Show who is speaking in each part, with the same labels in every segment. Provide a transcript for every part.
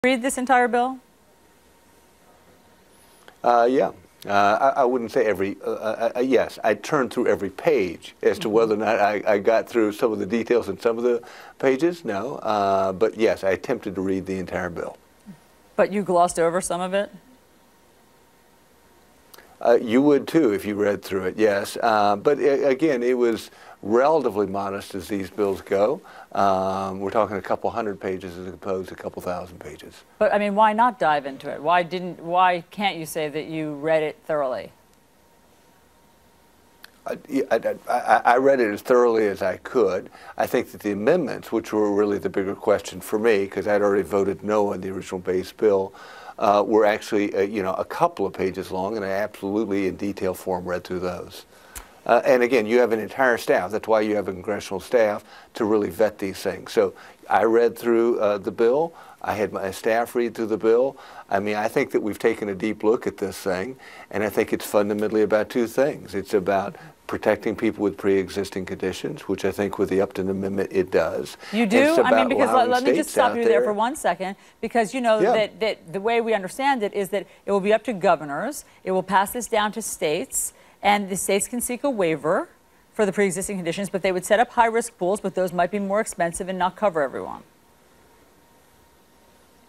Speaker 1: Read this entire bill?
Speaker 2: Yeah. I wouldn't say every, yes, I turned through every page. As to whether or not I got through some of the details in some of the pages, no. But yes, I attempted to read the entire bill.
Speaker 1: But you glossed over some of it?
Speaker 2: You would too if you read through it, yes. But again, it was relatively modest as these bills go. We're talking a couple hundred pages as opposed to a couple thousand pages.
Speaker 1: But I mean, why not dive into it? Why can't you say that you read it thoroughly?
Speaker 2: I read it as thoroughly as I could. I think that the amendments, which were really the bigger question for me, because I'd already voted no on the original base bill, were actually, you know, a couple of pages long, and I absolutely, in detail form, read through those. And again, you have an entire staff. That's why you have a congressional staff to really vet these things. So I read through the bill. I had my staff read through the bill. I mean, I think that we've taken a deep look at this thing, and I think it's fundamentally about two things. It's about protecting people with pre-existing conditions, which I think with the Upton Amendment it does.
Speaker 1: You do? I mean, because let me just stop you there for 1 second, because you know that the way we understand it is that it will be up to governors. It will pass this down to states, and the states can seek a waiver for the pre-existing conditions, but they would set up high-risk pools, but those might be more expensive and not cover everyone.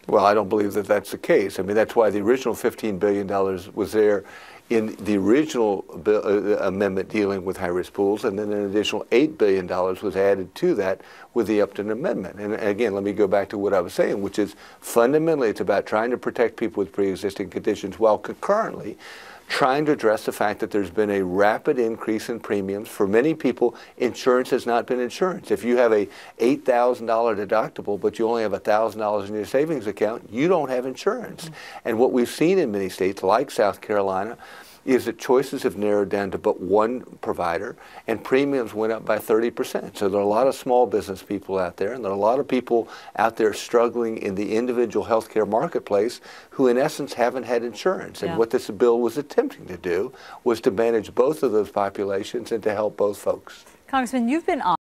Speaker 2: Well, I don't believe that that's the case. I mean, that's why the original $15 billion was there in the original amendment dealing with high-risk pools, and then an additional $8 billion was added to that with the Upton Amendment. And again, let me go back to what I was saying, which is fundamentally it's about trying to protect people with pre-existing conditions while concurrently trying to address the fact that there's been a rapid increase in premiums. For many people, insurance has not been insurance. If you have a $8,000 deductible, but you only have $1,000 in your savings account, you don't have insurance. And what we've seen in many states, like South Carolina, is that choices have narrowed down to but one provider, and premiums went up by 30%. So there are a lot of small business people out there, and there are a lot of people out there struggling in the individual healthcare marketplace who in essence haven't had insurance. And what this bill was attempting to do was to manage both of those populations and to help both folks.
Speaker 1: Congressman, you've been on